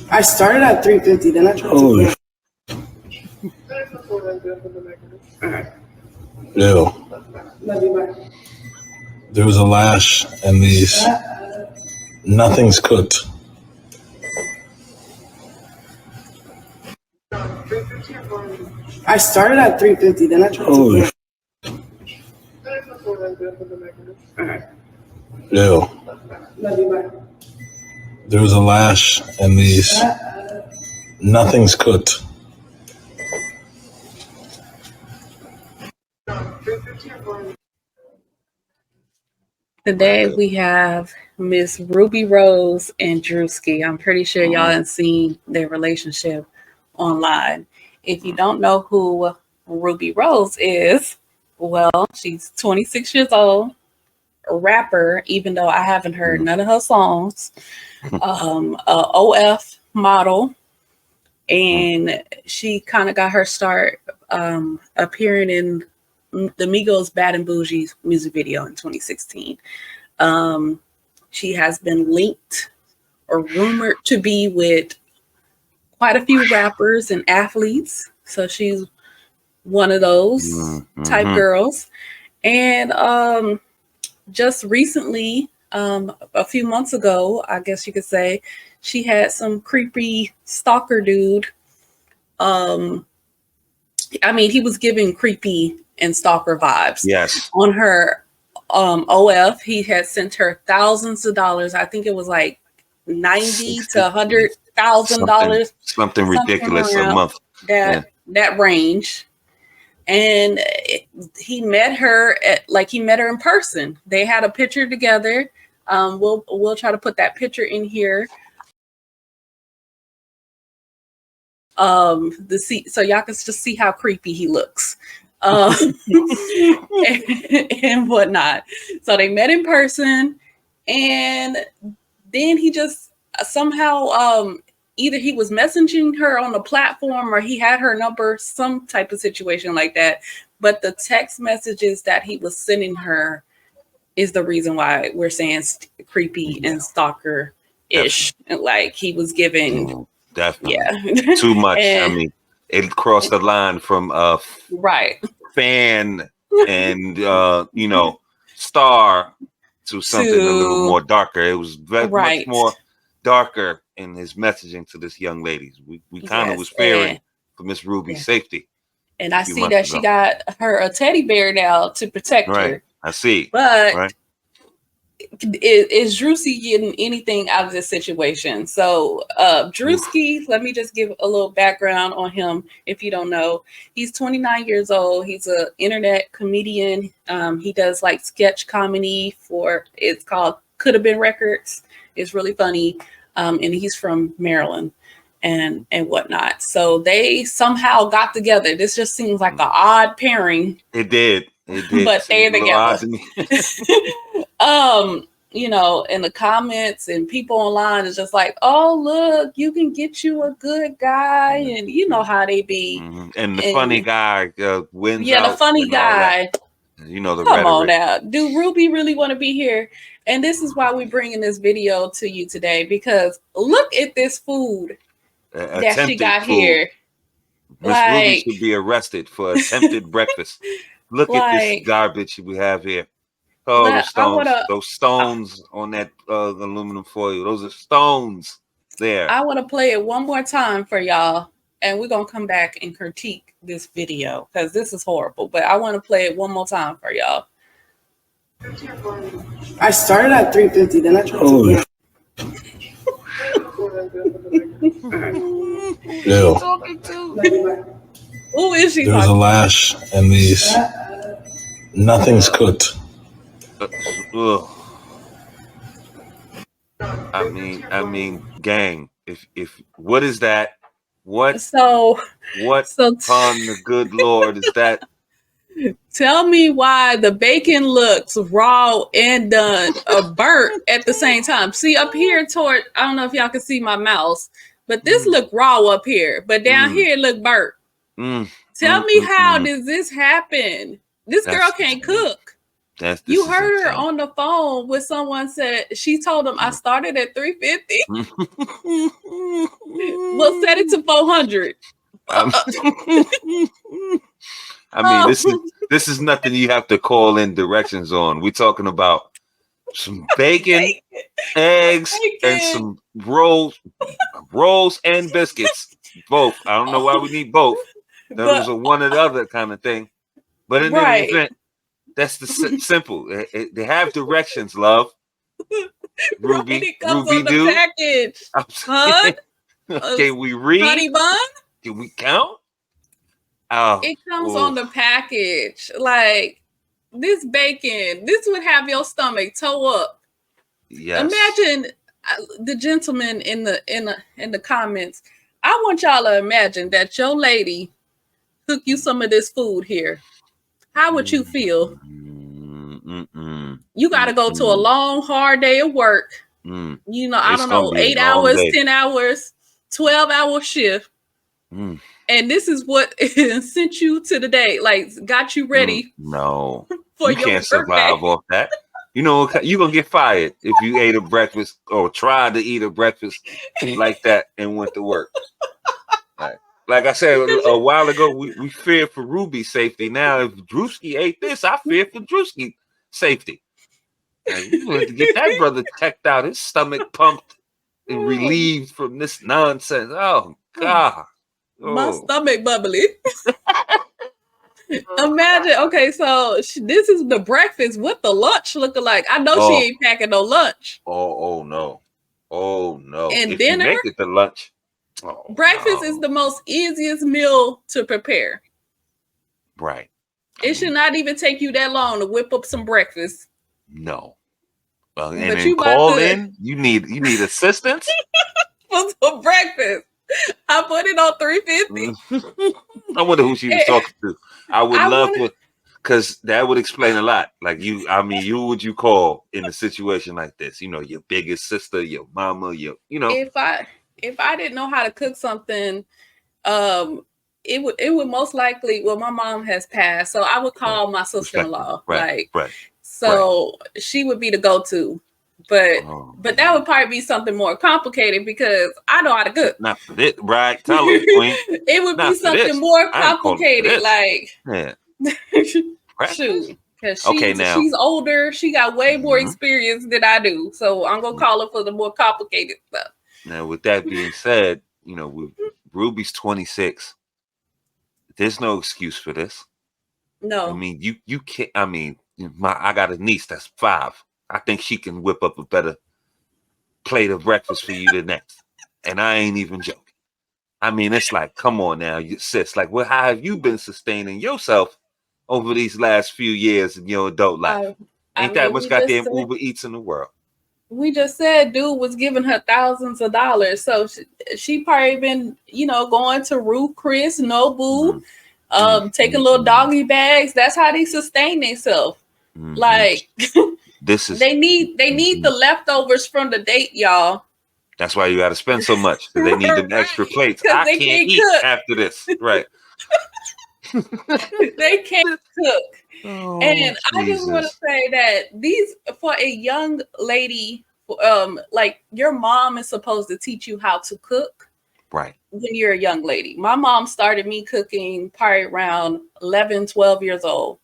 I started at 350, then I tried to. Ew. There was a lash and these. Nothing's cooked. I started at 350, then I tried to. Ew. There was a lash and these. Nothing's cooked. Today we have Miss Rubi Rose and Druski. I'm pretty sure y'all have seen their relationship online. If you don't know who Rubi Rose is, well, she's 26 years old, a rapper, even though I haven't heard none of her songs, a OF model, and she kind of got her start appearing in the Migos Bad and Bougie music video in 2016. She has been linked or rumored to be with quite a few rappers and athletes. So she's one of those type girls. And just recently, a few months ago, I guess you could say, she had some creepy stalker dude. I mean, he was giving creepy and stalker vibes. Yes. On her OF, he had sent her thousands of dollars. I think it was like $90,000 to $100,000. Something ridiculous a month. That range. And he met her in person. They had a picture together. We'll try to put that picture in here. So y'all can just see how creepy he looks. And whatnot. So they met in person, and then he just somehow either he was messaging her on the platform or he had her number, some type of situation like that. But the text messages that he was sending her is the reason why we're saying creepy and stalker-ish. Like he was giving definitely too much. I mean, it crossed the line from fan and star to something a little more darker. It was much more darker in his messaging to this young lady. We kind of was fearing for Miss Ruby's safety. And I see that she got her a teddy bear now to protect her. I see. But is Druski getting anything out of this situation? So Druski, let me just give a little background on him if you don't know. He's 29 years old. He's an internet comedian. He does like sketch comedy it's called Could Have Been Records. It's really funny. And he's from Maryland and whatnot. So they somehow got together. This just seems like an odd pairing. It did. But they're together. In the comments and people online is just like, oh, look, you can get you a good guy. And you know how they be. And the funny guy wins out. The funny guy. You know the Come rhetoric. on now. Do Ruby really want to be here? And this is why we're bringing this video to you today, because look at this food that she got here. Miss Ruby should be arrested for attempted breakfast. Look at this garbage we have here. Oh, those stones on that aluminum foil. Those are stones there. I want to play it one more time for y'all, and we're going to come back and critique this video because this is horrible. But I want to play it one more time for y'all. I started at 350, then I tried to. Who is she? There was a lash and these. Nothing's cooked. I mean, gang. If what is that? What upon the good Lord is that? Tell me why the bacon looks raw and done burnt at the same time. See up here I don't know if y'all can see my mouse, but this look raw up here, but down here it look burnt. Tell me how does this happen? This girl can't cook. You heard her on the phone with someone said she told them I started at $350. We'll set it to $400. I mean, this is nothing you have to call in directions on. We're talking about some bacon, eggs, and some rolls and biscuits. Both. I don't know why we need both. That was a one or the other kind of thing. But in any event, that's the simple. They have directions, love. Ruby, it comes on the package. Huh? Can we read? Honey bun? Can we count? It comes on the package. Like this bacon, this would have your stomach toe up. Yes. Imagine the gentleman in the comments. I want y'all to imagine that your lady cook you some of this food here. How would you feel? You got to go to a long, hard day of work. You know, I don't know, 8 hours, 10 hours, 12-hour shift. And this is what sent you to the day, like got you ready. No, for you can't survive off that. You know, you're going to get fired if you ate a breakfast or tried to eat a breakfast like that and went to work. Like I said a while ago, we feared for Ruby's safety. Now, if Druski ate this, I fear for Druski's safety. Like, we want to get that brother checked out, his stomach pumped and relieved from this nonsense. Oh, God. My stomach bubbly. Imagine, okay, so this is the breakfast. What the lunch looking like? I know she ain't packing no lunch. Oh no. And if dinner, you make it to lunch. Breakfast is the most easiest meal to prepare. Right. It should not even take you that long to whip up some breakfast. No. And then call in. You need assistance for some breakfast. I put it on $350. I wonder who she was talking to. I would love to, because that would explain a lot. Like who would you call in a situation like this? You know, your biggest sister, your mama, If I didn't know how to cook something, it would most likely. Well, my mom has passed, so I would call my sister-in-law. Right. So she would be the go-to. But that would probably be something more complicated because I know how to cook. Not for this, right? Tell her, Queen. It would be something more complicated, like shoot. Because she's older, she got way more experience than I do. So I'm gonna call her for the more complicated stuff. Now, with that being said, you know, Ruby's 26. There's no excuse for this. No, I mean you can't. I mean, I got a niece that's 5. I think she can whip up a better plate of breakfast for you than next. And I ain't even joking. I mean, it's like, come on now, sis. Like, well, how have you been sustaining yourself over these last few years in your adult life? Ain't that much goddamn Uber Eats in the world? We just said dude was giving her thousands of dollars. So she probably been, going to Ruth Chris, Nobu, taking little doggy bags. That's how they sustain themselves. Like they need the leftovers from the date, y'all. That's why you got to spend so much. They need them extra plates. I can't eat after this. Right. They can't cook. And I just want to say that for a young lady, like your mom is supposed to teach you how to cook. Right. When you're a young lady. My mom started me cooking probably around 11, 12 years old.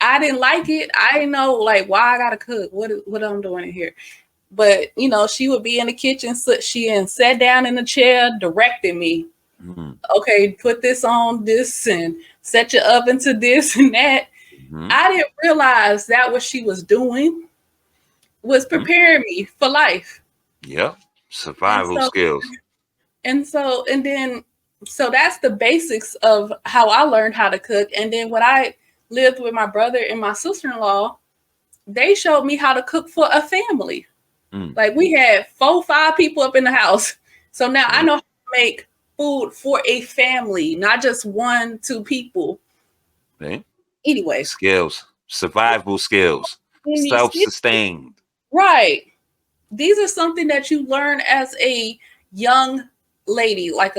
I didn't like it. I didn't know why I gotta cook. What I'm doing in here. But she would be in the kitchen. So she sat down in the chair, directing me. Okay, put this on this and set your oven to this and that. I didn't realize that what she was doing was preparing me for life. Yeah, survival skills. So that's the basics of how I learned how to cook. And then when I lived with my brother and my sister-in-law, they showed me how to cook for a family. Like we had 4-5 people up in the house. So now I know how to make food for a family, not just 1-2 people. Anyway. Skills, survival skills, self-sustained. Right. These are something that you learn as a young lady, like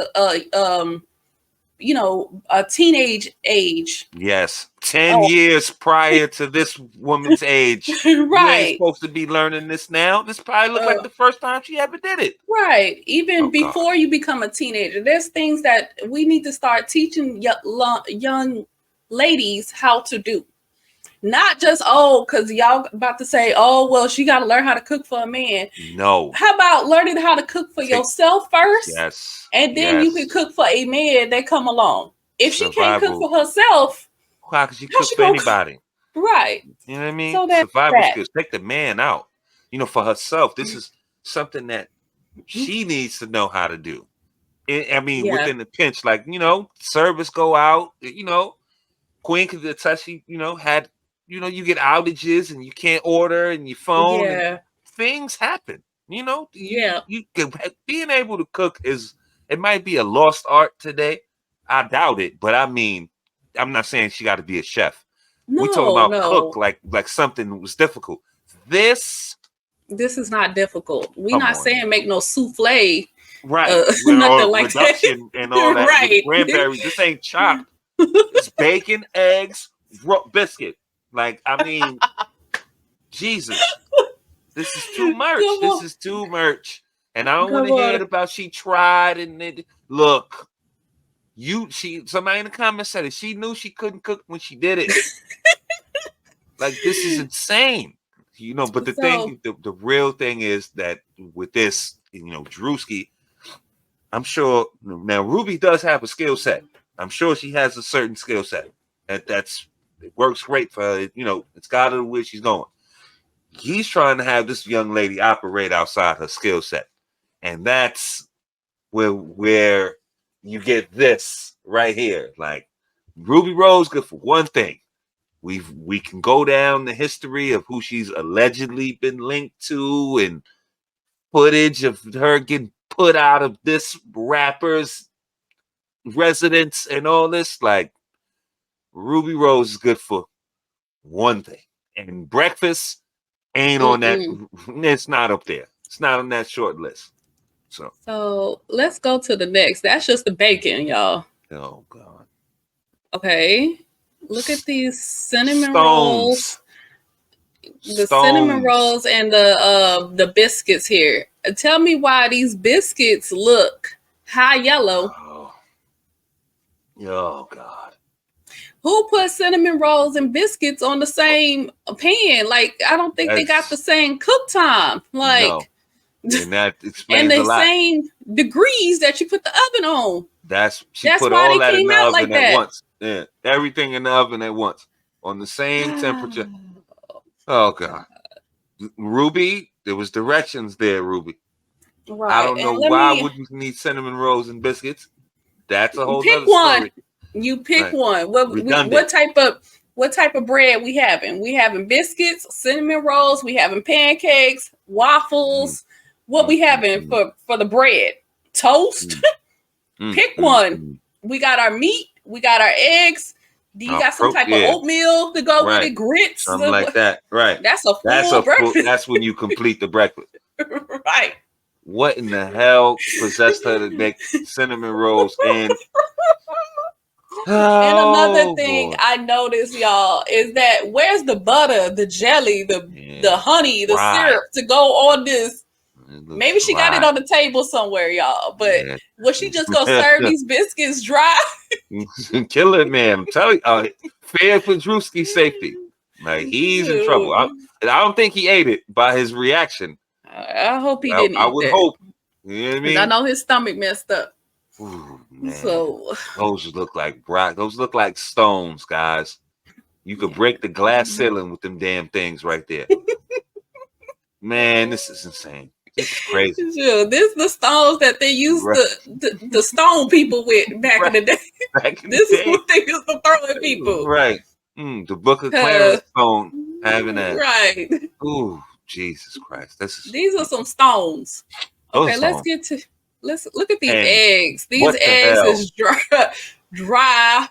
a teenage age. Yes. 10 years prior to this woman's age. Right. You ain't supposed to be learning this now. This probably looked like the first time she ever did it. Right. Even before you become a teenager, there's things that we need to start teaching young ladies how to do. Not just, because y'all about to say, well, she got to learn how to cook for a man. No. How about learning how to cook for yourself first? Yes. And then you can cook for a man that come along. If she can't cook for herself, how could she cook for anybody? Right. You know what I mean? So survival skills. Take the man out. For herself. This is something that she needs to know how to do. Within the pinch, like, service go out, Queen could attest, she, had, you get outages and you can't order and your phone and things happen. You being able to cook it might be a lost art today. I doubt it, but I'm not saying she got to be a chef. We talking about cook like something was difficult. This is not difficult. We're not saying make no souffle. Right. Nothing like reduction that. And all that. Right. Cranberries. This ain't chopped. It's bacon, eggs, biscuit. Like, Jesus. This is too much. This is too much. And I don't want to hear it about she tried and look. Somebody in the comments said it. She knew she couldn't cook when she did it. Like, this is insane. But the real thing is that with this, Druski, I'm sure now Ruby does have a skill set. I'm sure she has a certain skill set. It works great for her. It's got her where she's going. He's trying to have this young lady operate outside her skill set. And that's where you get this right here. Like, Rubi Rose, good for one thing. We can go down the history of who she's allegedly been linked to and footage of her getting put out of this rapper's residence and all this. Like, Rubi Rose is good for one thing. And breakfast ain't on that. It's not up there. It's not on that short list. So let's go to the next. That's just the bacon, y'all. Oh, God. Okay. Look at these cinnamon rolls. The cinnamon rolls and the biscuits here. Tell me why these biscuits look high yellow. Oh God. Who put cinnamon rolls and biscuits on the same pan? Like, I don't think they got the same cook time. Like, no. And that explains and the a lot. same degrees that you put the oven on. That's put why all they that in came the out oven like at that. once. Yeah, everything in the oven at once on the same temperature. Oh God, Ruby, there was directions there, Ruby. Right. I don't know why would you need cinnamon rolls and biscuits. That's a whole other story. You pick one. What type of bread we having? We having biscuits, cinnamon rolls. We having pancakes, waffles. What we having for the bread? Toast. Pick one. We got our meat. We got our eggs. Do you got some type of oatmeal to go with it? Grits, something like that. Right. That's a full breakfast. That's when you complete the breakfast. Right. What in the hell possessed her to make cinnamon rolls and and another thing I noticed, y'all, is that where's the butter, the jelly, the honey, the syrup to go on this? Maybe she got it on the table somewhere, y'all. But was she just gonna serve these biscuits dry? Kill it, man. I'm telling you, fear for Druski's safety. Like, he's in trouble. I don't think he ate it by his reaction. I hope he didn't. I would hope. You know what I mean? I know his stomach messed up. Ooh, man. So those look like those look like stones, guys. You could break the glass ceiling with them damn things right there. Man, this is insane. This is crazy. Sure, this is the stones that they used to stone people with back in the day. This is what they used to throw at people. Right. The Book of Clarence stone having that. Right. Ooh, Jesus Christ. These are some stones. Okay, let's look at these eggs. These eggs is dry.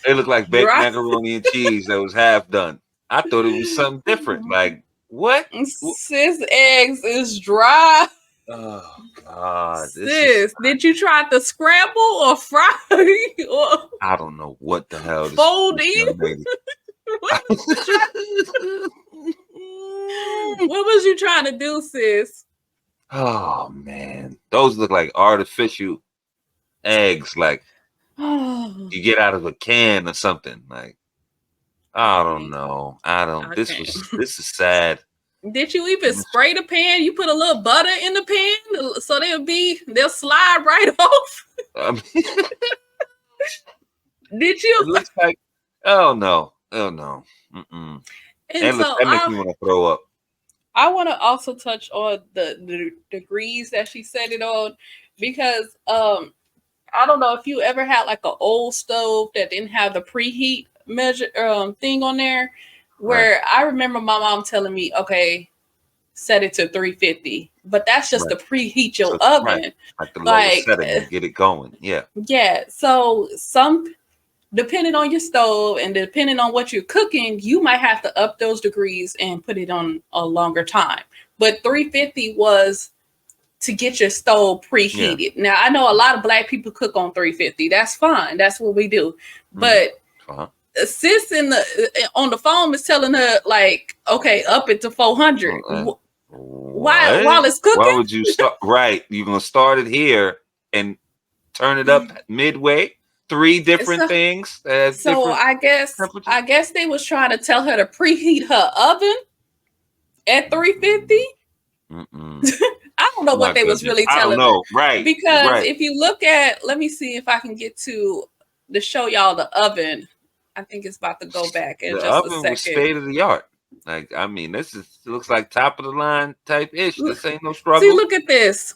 They look like baked macaroni and cheese that was half done. I thought it was something different. Like, what? Sis eggs is dry. Oh God. Sis, did you try to scramble or fry or I don't know what the hell this fold in? young lady. What was you trying to do, sis? Oh man, those look like artificial eggs, like you get out of a can or something. Like I don't know. This is sad. Did you even spray the pan? You put a little butter in the pan so they'll slide right off. Did you? It looks like no. Mm-mm. And so that makes me want to throw up. I want to also touch on the degrees that she set it on, because I don't know if you ever had like an old stove that didn't have the preheat measure thing on there, where I remember my mom telling me, okay, set it to 350, but that's just to preheat your oven, like the lowest setting and get it going. Yeah. So depending on your stove and depending on what you're cooking, you might have to up those degrees and put it on a longer time. But 350 was to get your stove preheated. Now, I know a lot of Black people cook on 350. That's fine. That's what we do. But sis on the phone is telling her, like, okay, up it to 400. While it's cooking? Why would you start? Right. You're going to start it here and turn it up midway? 3 different things. So I guess they was trying to tell her to preheat her oven at 350. I don't know what they was really telling her. Right. Because if you look at, let me see if I can get to show y'all the oven. I think it's about to go back in just a second. The oven was state of the art. Like, I mean, looks like top of the line type ish. This ain't no struggle. See, look at this.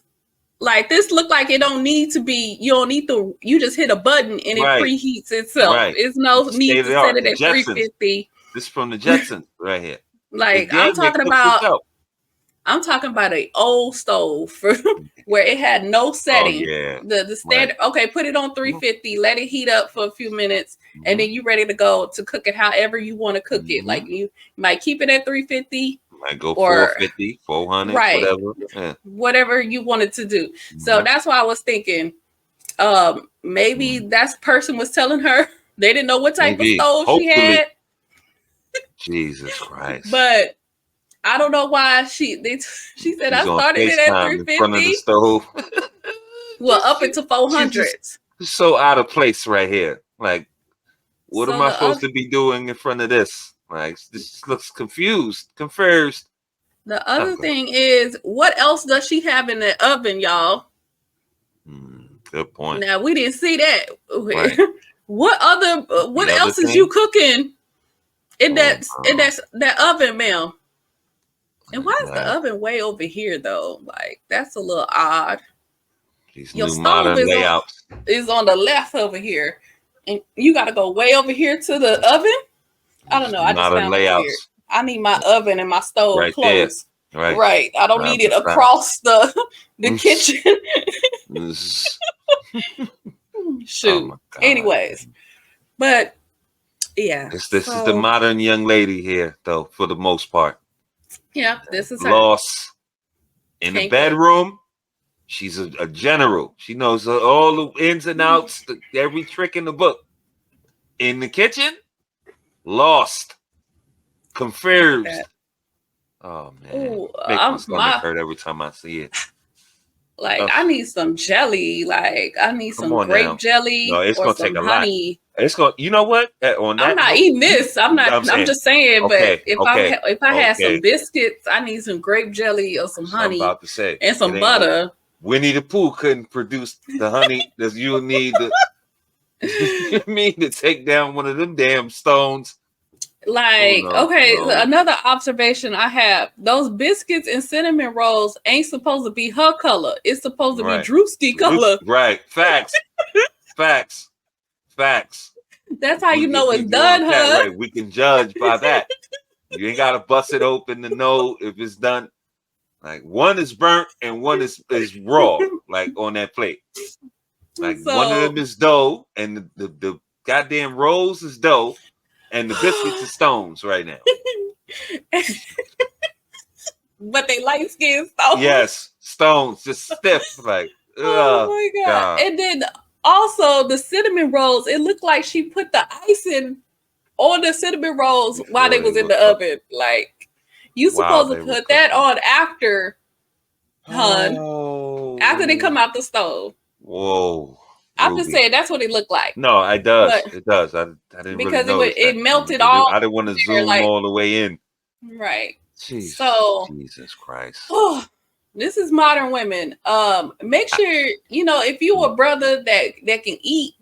Like, this look like it don't need to be, you just hit a button and it preheats itself. Right. It's no need to set it at 350. This is from the Jetsons right here. Like, I'm talking about an old stove where it had no setting. The standard, okay, put it on 350, let it heat up for a few minutes, and then you're ready to go to cook it however you want to cook it. Like, you might keep it at 350. Might go 450, 400, whatever. Whatever you wanted to do. So that's why I was thinking, maybe that person was telling her they didn't know what type of stove she had. Jesus Christ. But I don't know why she said I started it at 350. In front of the stove. Well, up into 400. So out of place right here. Like, what am I supposed to be doing in front of this? Like, this looks confused. The other thing is, what else does she have in the oven, y'all? Good point. Now, we didn't see that. Right. What else is you cooking in that oven, ma'am? And why is the oven way over here though? Like, that's a little odd. Your stove is on the left over here, and you got to go way over here to the oven. I don't know. I just found it weird. I need my oven and my stove close. Right. I don't need it across the kitchen. Shoot. Anyways, but yeah. This is the modern young lady here, though, for the most part. Yeah, this is lost in the bedroom. She's a general. She knows all the ins and outs, every trick in the book. In the kitchen, lost, confused. Oh man, makes my stomach hurt every time I see it. Like, I need some jelly. Like, I need some grape jelly. No, it's gonna take a honey. Lot. It's going. You know what? I'm not eating this. I'm not. I'm just saying. But if I had some biscuits, I need some grape jelly or some honey. I'm about to say, and some butter. Winnie the Pooh couldn't produce the honey that you need. You mean to take down one of them damn stones? Like, another observation I have: those biscuits and cinnamon rolls ain't supposed to be her color. It's supposed to be Druski color. Right. Facts. Facts. That's how you know it's done, huh? Right. We can judge by that. You ain't gotta bust it open to know if it's done. Like, one is burnt and one is raw, like on that plate. Like, one of them is dough, and the goddamn rolls is dough, and the biscuits are stones right now. But they light skinned stones. Yes, stones, just stiff. Like, Oh my God. And then also the cinnamon rolls, it looked like she put the icing on the cinnamon rolls while they was in the oven. Like, you supposed to put that on after, after they come out the stove. Whoa. I'm just saying that's what it looked like. No, it does. It does. I didn't because really notice it melted all. I didn't want to zoom all the way in. Right. Jeez, so Jesus Christ. Oh, this is modern women. Make sure if you a brother that can eat,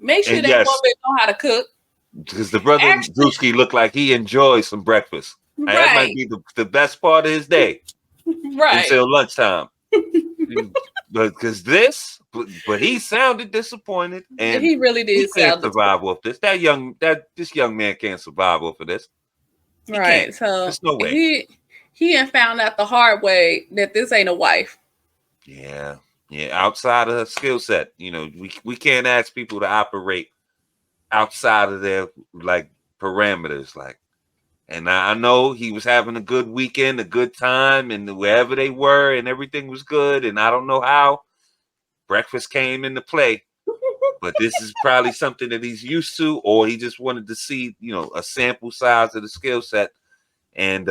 make sure that woman know how to cook. Because the brother Druski looked like he enjoys some breakfast. Right. That might be the best part of his day. Right. Until lunchtime. Because but he sounded disappointed, and he really did. He can't survive off this. This young man can't survive off of this. Right. So there's no way. He had found out the hard way that this ain't a wife. Yeah. Outside of her skill set, we can't ask people to operate outside of their parameters, And I know he was having a good weekend, a good time, and wherever they were, and everything was good. And I don't know how breakfast came into play, but this is probably something that he's used to, or he just wanted to see, a sample size of the skill set, and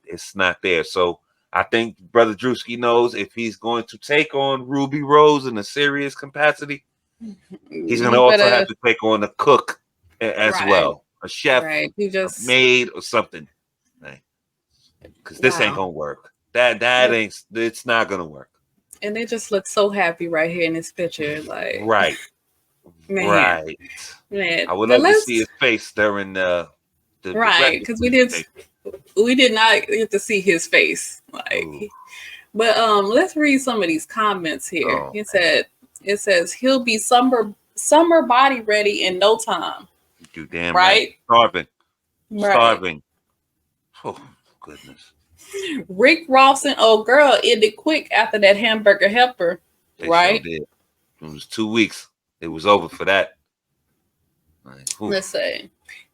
it's not there. So I think Brother Druski knows if he's going to take on Rubi Rose in a serious capacity, he's going to also have to take on a cook as well. A chef, he just a maid, or something, because this ain't gonna work. That ain't. It's not gonna work. And they just look so happy right here in this picture, right. Man. I would love to see his face during the right, because we did not get to see his face, But let's read some of these comments here. It says he'll be summer body ready in no time. You damn right. Starving. Oh, goodness. Rick Rawson, girl, ended quick after that hamburger helper. Right? Sure did. It was 2 weeks. It was over for that. Let's say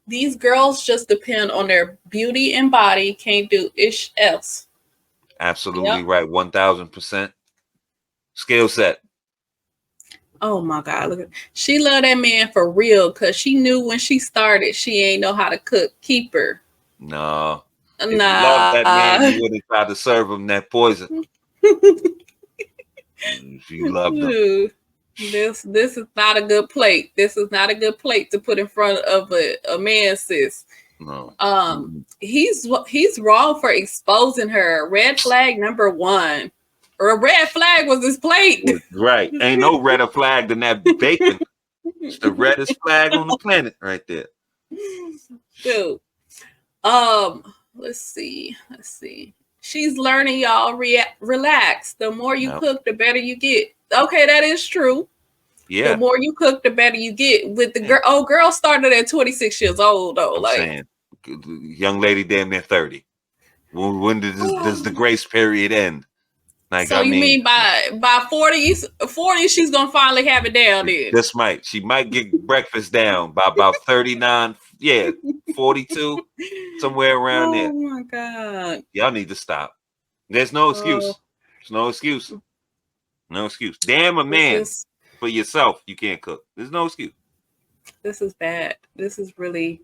these girls just depend on their beauty and body. Can't do ish else. Absolutely right. 1000%. Skill set. Oh my God! Look, she loved that man for real because she knew when she started she ain't know how to cook. Keep her. No. If you love that man, you wouldn't try to serve him that poison. If you loved him. This is not a good plate. This is not a good plate to put in front of a man, sis. No. He's wrong for exposing her. Red flag number 1. Or a red flag was his plate. Right. Ain't no redder flag than that bacon. It's the reddest flag on the planet right there. Dude. Let's see. She's learning, y'all. Relax. The more you cook, the better you get. Okay, that is true. Yeah. The more you cook, the better you get. With the girl, girl started at 26 years old, though. I'm saying, young lady damn near 30. When does the grace period end? So you mean by 40, she's gonna finally have it down then? She might get breakfast down by about 39, 42, somewhere around there. Oh my God. Y'all need to stop. There's no excuse. There's no excuse. No excuse. Damn a man for yourself, you can't cook. There's no excuse. This is bad. This is really,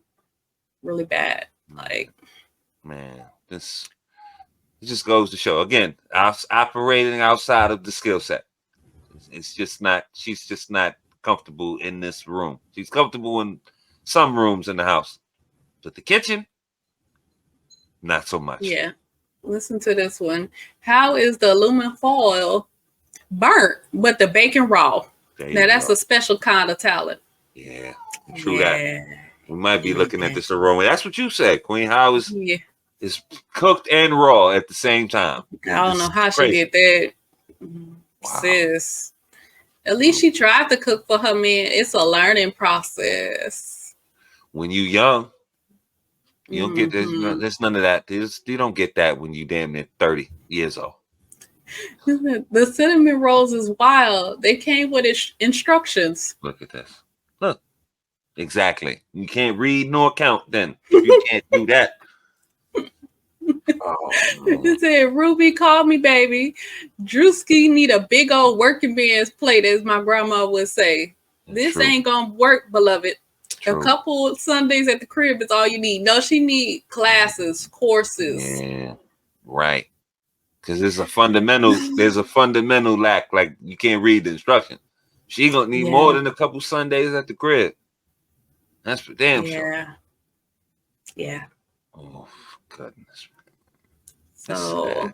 really bad. Man, it just goes to show again, operating outside of the skill set. It's just not. She's just not comfortable in this room. She's comfortable in some rooms in the house, but the kitchen, not so much. Yeah. Listen to this one. How is the aluminum foil burnt, but the bacon raw? Now that's a special kind of talent. Yeah, true that. We might be looking at this aroma. That's what you said, Queen. How is is cooked and raw at the same time? I don't know how she did that. Wow. Sis. At least she tried to cook for her man. It's a learning process. When you young, you don't get this. There's none of that. You don't get that when you damn near 30 years old. The cinnamon rolls is wild. They came with instructions. Look at this. Look. Exactly. You can't read nor count then. You can't do that. It said, Ruby, call me, baby. Druski need a big old working man's plate, as my grandma would say. This ain't gonna work, beloved. A couple Sundays at the crib is all you need. No, she need classes, courses. Yeah, right. Because there's a fundamental lack. Like you can't read the instruction. She gonna need more than a couple Sundays at the crib. That's for damn sure. Yeah. Oh goodness. So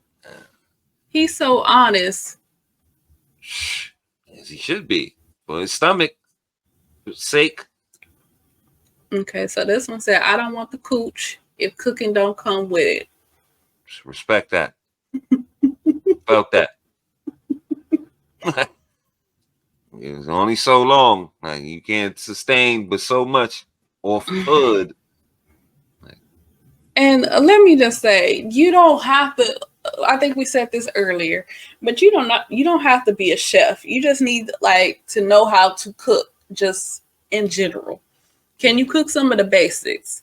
he's so honest. As he should be. For his stomach sake. Okay, so this one said, I don't want the cooch if cooking don't come with it. Respect that. Felt that. It was only so long. Like you can't sustain but so much off hood. And let me just say, you don't have to. I think we said this earlier, but you don't have to be a chef. You just need to know how to cook, just in general. Can you cook some of the basics?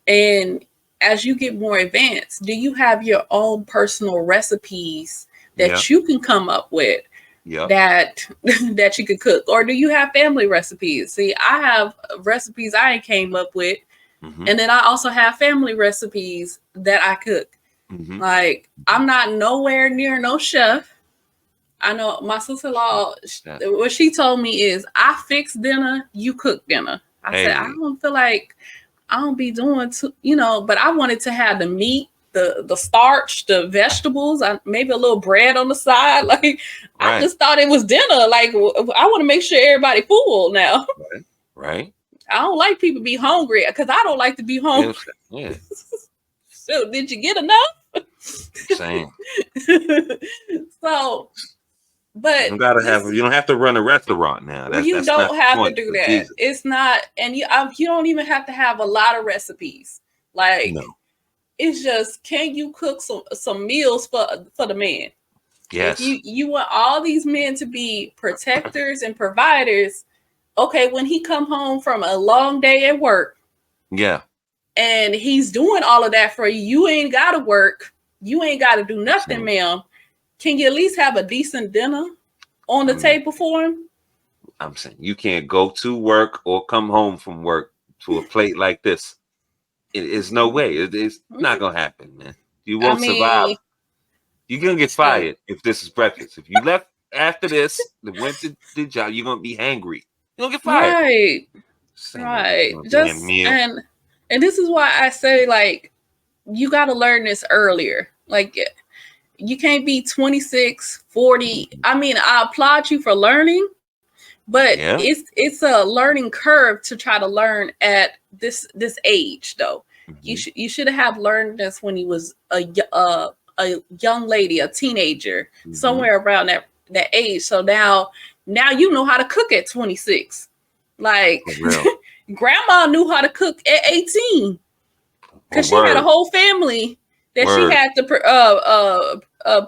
And as you get more advanced, do you have your own personal recipes that you can come up with that you could cook? Or do you have family recipes? See, I have recipes I came up with. Mm-hmm. And then I also have family recipes that I cook. Mm-hmm. Like, I'm not nowhere near no chef. I know my sister-in-law, what she told me is, I fix dinner, you cook dinner. I said, I don't feel like I don't be doing but I wanted to have the meat, the starch, the vegetables, maybe a little bread on the side. I just thought it was dinner. Like, I want to make sure everybody full now. Right. I don't like people be hungry because I don't like to be hungry. Yeah. So did you get enough? Same. So, but you don't have to run a restaurant now. You don't have to do that. Jesus. It's not, and you don't even have to have a lot of recipes. It's just, can you cook some meals for the man? Yes. If you want all these men to be protectors and providers. Okay, when he come home from a long day at work, and he's doing all of that for you, you ain't got to work, you ain't got to do nothing, ma'am. Can you at least have a decent dinner on the table for him? I'm saying you can't go to work or come home from work to a plate like this. It's no way. It's not gonna happen, man. You won't survive. You're gonna get fired if this is breakfast. If you left after this, went to the job, you're gonna be hangry. You don't get fired. Right. Just and this is why I say, you got to learn this earlier. You can't be 26, 40. I mean, I applaud you for learning, but it's a learning curve to try to learn at this age, though. Mm-hmm. You should have learned this when you was a young lady, a teenager, somewhere around that age. So now you know how to cook at 26. Grandma knew how to cook at 18 because she had a whole family that she had to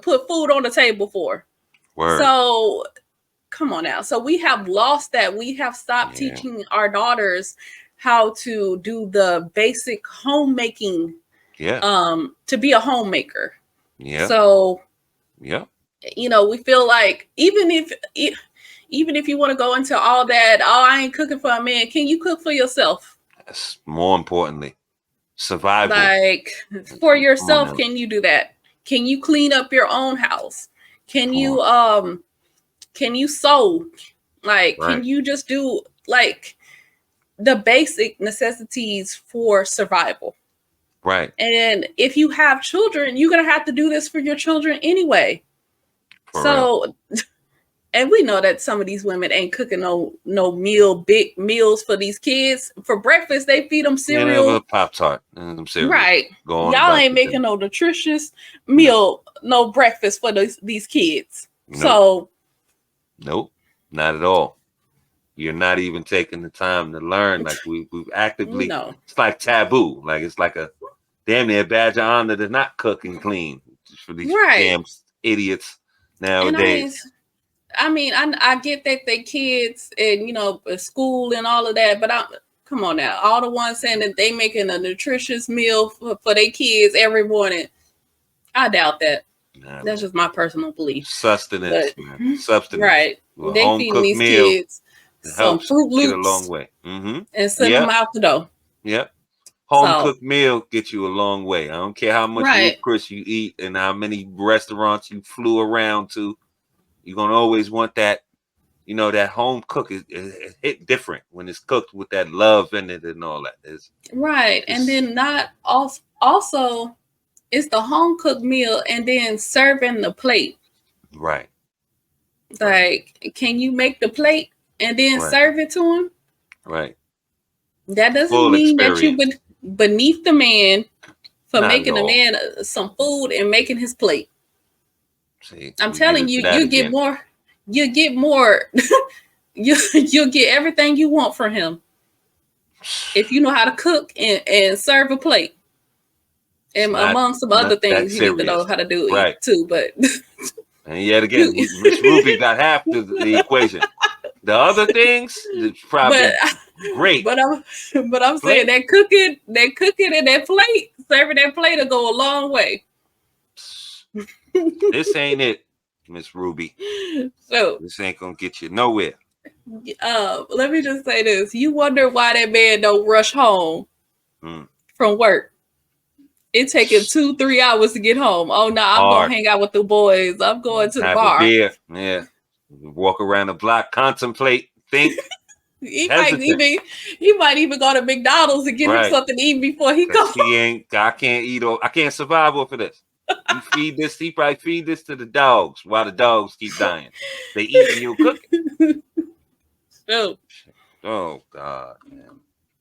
put food on the table for. So come on now. So we have lost that. We have stopped teaching our daughters how to do the basic homemaking. To be a homemaker. So we feel like even if you want to go into all that, I ain't cooking for a man. Can you cook for yourself? That's more importantly, survival. For yourself, can you do that? Can you clean up your own house? Can you sew? Can you just do the basic necessities for survival? Right. And if you have children, you're gonna have to do this for your children anyway. And we know that some of these women ain't cooking no big meals for these kids. For breakfast, they feed them cereal. Pop-Tart and some cereal. Right. Y'all ain't making no nutritious meal, no breakfast for these kids. Nope. So. Nope, not at all. You're not even taking the time to learn. We've actively, it's like taboo. It's like a damn near badge of honor to not cook and clean for these damn idiots nowadays. I get that they kids and school and all of that, but come on now, all the ones saying that they making a nutritious meal for their kids every morning. I doubt that. Nah, That's just my personal belief. Sustenance, But, man. Substance. Right. Well, They home feeding cooked these meal kids some helps Fruit get a long Loops way. and send them out the door. Yep. Home So, cooked meal gets you a long way. I don't care how much Ruth right. Chris you eat and how many restaurants you flew around to. You're gonna always want that. You know, that home cook is hit different when it's cooked with that love in it and all that. Right. And then not also it's the home cooked meal and then serving the plate. Right. Like, can you make the plate and then serve it to him? Right. That doesn't Full mean experience. that you beneath the man for Not making the man some food and making his plate. See, I'm telling you, you get more. You get more. You'll get everything you want from him if you know how to cook and serve a plate. And among some other things, you need to know how to do it too. But and yet again, Miss Ruby got half the equation. The other things, it's probably great. But I'm saying that cooking and that plate, serving that plate will go a long way. This ain't it, Miss Ruby. So this ain't gonna get you nowhere. Let me just say this. You wonder why that man don't rush home from work. It take him 2-3 hours to get home. Oh no, I'm gonna hang out with the boys. I'm going to the bar. A beer. Yeah. Walk around the block, contemplate, think. He might even go to McDonald's and get him something to eat before he comes. I can't survive off of this. You feed this, he probably feed this to the dogs while the dogs keep dying. They eating you cooking. Oh God, man.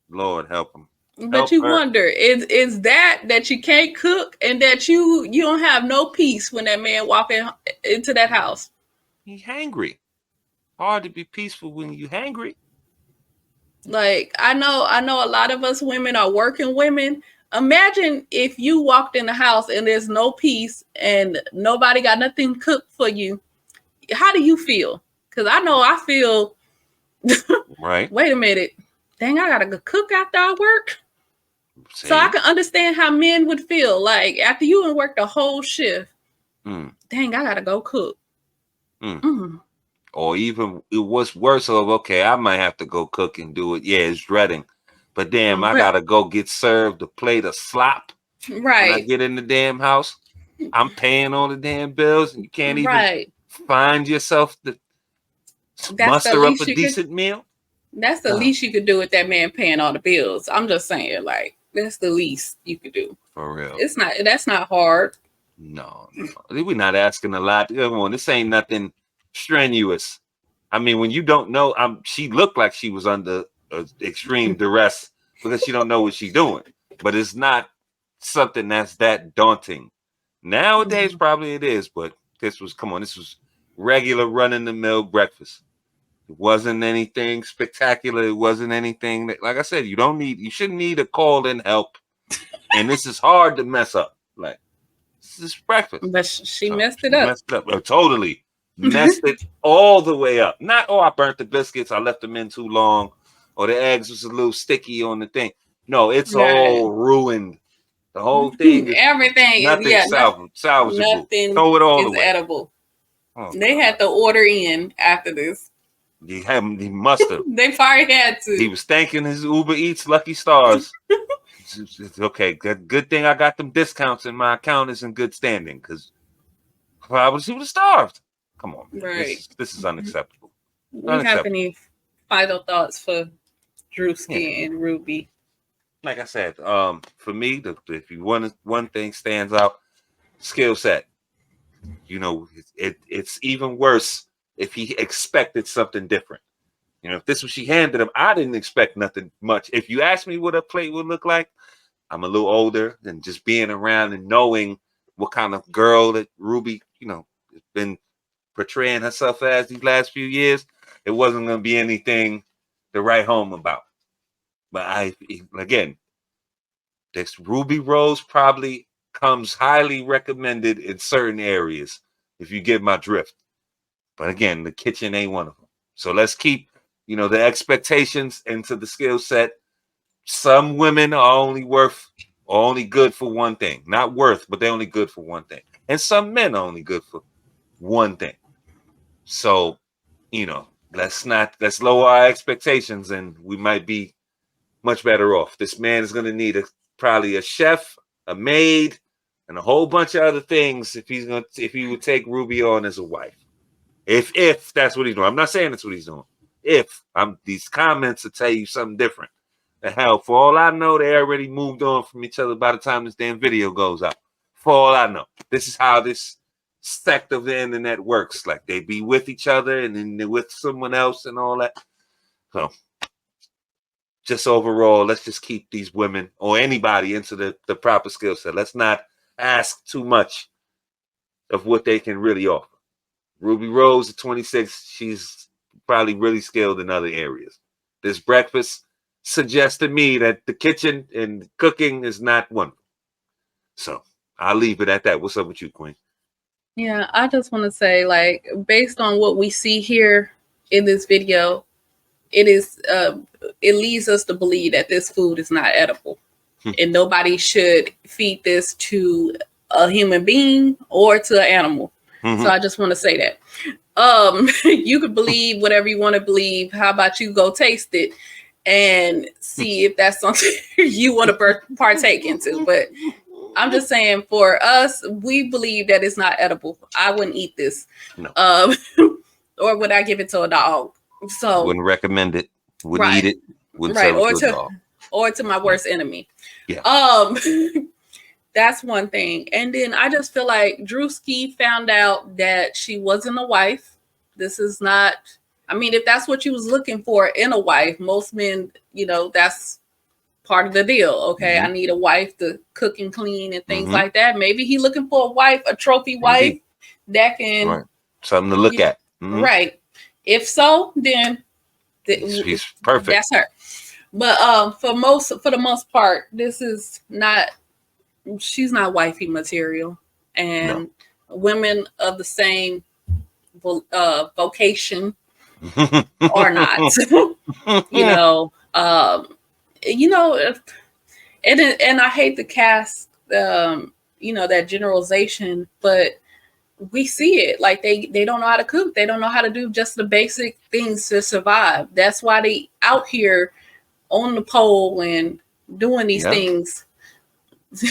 Lord help them. But you wonder, is that you can't cook and that you don't have no peace when that man walk into that house? He hangry. Hard to be peaceful when you hangry. Like I know a lot of us women are working women. Imagine if you walked in the house and there's no peace and nobody got nothing cooked for you. How do you feel? Because I know I feel right. Wait a minute. Dang, I gotta go cook after I work. See? So I can understand how men would feel like after you and work the whole shift. Dang, I gotta go cook. Or even it was worse of okay, I might have to go cook and do it. Yeah, it's dreading. But damn, I gotta go get served a plate of slop. Right. When I get in the damn house, I'm paying all the damn bills and you can't even find yourself to muster up a decent meal. That's the least you could do with that man paying all the bills. I'm just saying, like, that's the least you could do. For real. That's not hard. No. We're not asking a lot. This ain't nothing strenuous. I mean, when you don't know, she looked like she was under extreme duress because she don't know what she's doing. But it's not something that's that daunting. Nowadays, probably it is, but this was regular run-in-the-mill breakfast. It wasn't anything spectacular. It wasn't anything that, like I said, you shouldn't need a call-in help. And this is hard to mess up. Like, this is breakfast. But she messed it up. Messed it up. Totally. Messed it all the way up. Not, I burnt the biscuits. I left them in too long. Or the eggs was a little sticky on the thing. No, it's all ruined. The whole thing is everything nothing is salvageable. Nothing Throw it all away. Edible. They had to order in after this. He must have. They probably had to. He was thanking his Uber Eats lucky stars. It's okay, good thing I got them discounts and my account is in good standing because probably she would have starved. Come on, man. Right? This is unacceptable. Do you have any final thoughts for Druski and Ruby? Like I said, for me, if you one thing stands out, skill set. It's even worse if he expected something different. If this was she handed him, I didn't expect nothing much. If you ask me what a plate would look like, I'm a little older than just being around and knowing what kind of girl that Ruby, has been portraying herself as these last few years. It wasn't going to be anything to write home about. But again, this Rubi Rose probably comes highly recommended in certain areas if you get my drift. But again, the kitchen ain't one of them. So let's keep, the expectations into the skill set. Some women are only worth are only good for one thing. Not worth, but they're only good for one thing. And some men are only good for one thing. So, let's lower our expectations, and we might be much better off. This man is going to need probably a chef, a maid, and a whole bunch of other things if he would take Ruby on as a wife. If that's what he's doing. I'm not saying that's what he's doing. These comments will tell you something different. The hell, for all I know, they already moved on from each other by the time this damn video goes out. For all I know, this is how this sect of the internet works. Like, they be with each other and then they're with someone else and all that. So, just overall, let's just keep these women or anybody into the proper skill set. Let's not ask too much of what they can really offer. Rubi Rose at 26, she's probably really skilled in other areas. This breakfast suggests to me that the kitchen and cooking is not one. So I'll leave it at that. What's up with you, Queen? Yeah, I just want to say, like, based on what we see here in this video, it leads us to believe that this food is not edible. And nobody should feed this to a human being or to an animal. So I just want to say that. You could believe whatever you want to believe. How about you go taste it and see if that's something you want to partake into? But I'm just saying, for us, we believe that it's not edible. I wouldn't eat this. No. Or would I give it to a dog? So wouldn't recommend it. Wouldn't eat it. Wouldn't sell it to a dog. Or to my worst enemy. Yeah. That's one thing. And then I just feel like Druski found out that she wasn't a wife. This is not, I mean, if that's what you was looking for in a wife, most men, that's part of the deal. Okay, I need a wife to cook and clean and things like that. Maybe he looking for a wife, a trophy wife that can something to look at. Right. If so, then she's perfect. That's her. But for the most part, this is not. She's not wifey material, and women of the same vocation are not. And I hate to cast that generalization, but we see it. Like, they don't know how to cook. They don't know how to do just the basic things to survive. That's why they out here on the pole and doing these things.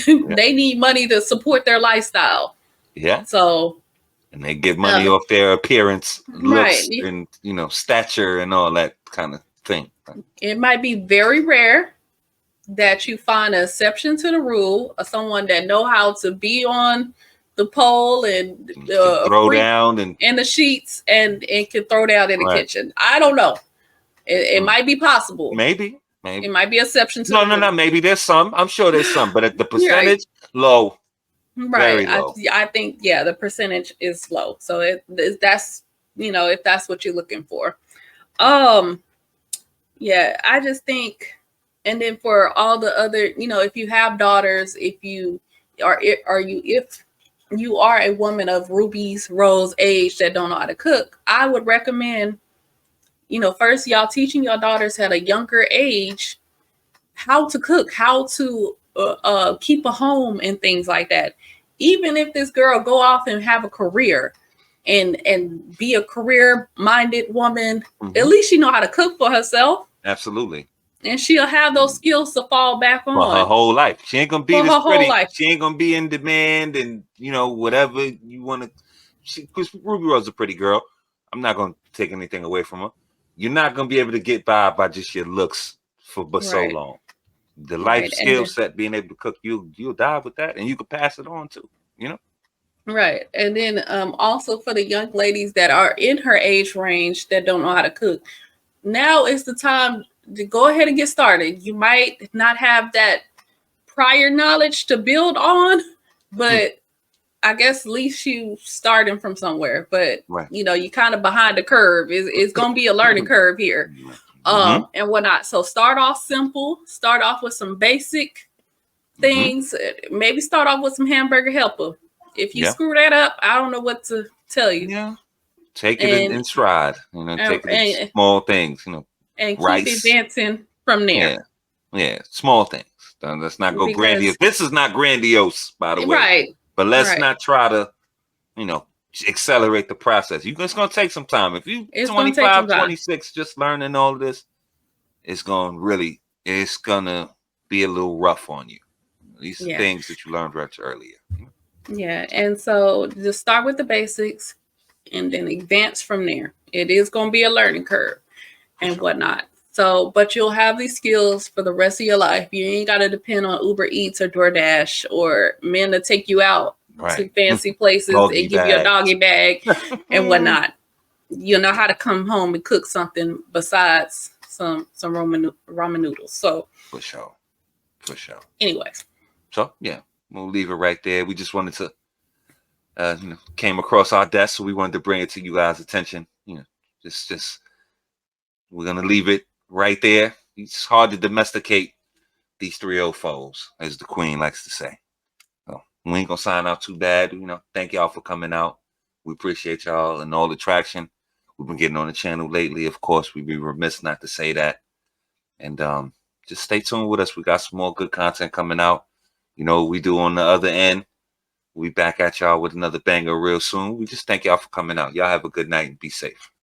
They need money to support their lifestyle. Yeah. So, and they get money off their appearance, looks, and stature and all that kind of thing. It might be very rare that you find an exception to the rule of someone that know how to be on the pole and throw down and in the sheets and can throw down in the kitchen. I don't know. It might be possible. Maybe. It might be exception to no. Maybe there's some. I'm sure there's some, but at the percentage, low. Right. Very low. I think the percentage is low. So that's if that's what you're looking for. I just think, and then for all the other, if you have daughters, if you are a woman of Rubi Rose age that don't know how to cook, I would recommend, first y'all teaching your daughters at a younger age how to cook, how to keep a home and things like that. Even if this girl go off and have a career and be a career-minded woman, at least she know how to cook for herself. Absolutely. And she'll have those skills to fall back on. For her whole life. She ain't gonna be this pretty. She ain't gonna be in demand and whatever you want to. Because Rubi Rose is a pretty girl. I'm not gonna take anything away from her. You're not gonna be able to get by just your looks for so long. The life skill set, being able to cook, you'll die with that, and you can pass it on too. Right. And then also for the young ladies that are in her age range that don't know how to cook, now is the time to go ahead and get started. You might not have that prior knowledge to build on, but I guess at least you starting from somewhere. But you kind of behind the curve. It's gonna be a learning curve here. And whatnot. So start off simple, start off with some basic things, maybe start off with some hamburger helper. If you screw that up, I don't know what to tell you. Yeah. Take it in stride, take it in small things, and rice. keep advancing from there. Yeah. Small things. Let's not go grandiose. This is not grandiose, by the way. Right. But let's not try to, accelerate the process. It's going to take some time. If you 25, 26, just learning all this, it's going to be a little rough on you. These are things that you learned right earlier. Yeah. And so just start with the basics and then advance from there. It is going to be a learning curve and whatnot. So, but you'll have these skills for the rest of your life. You ain't got to depend on Uber Eats or DoorDash or men to take you out to fancy places and give you a doggy bag and whatnot. You'll know how to come home and cook something besides some ramen noodles. So for sure. Anyways. So yeah, we'll leave it right there. We just wanted to came across our desk, so we wanted to bring it to you guys' attention. Just we're gonna leave it right there. It's hard to domesticate these 3-0 foes, as the Queen likes to say. So we ain't gonna sign out too bad. Thank y'all for coming out. We appreciate y'all and all the traction we've been getting on the channel lately. Of course, we'd be remiss not to say that. And just stay tuned with us. We got some more good content coming out. We do on the other end. We back at y'all with another banger real soon. We just thank y'all for coming out. Y'all have a good night and be safe.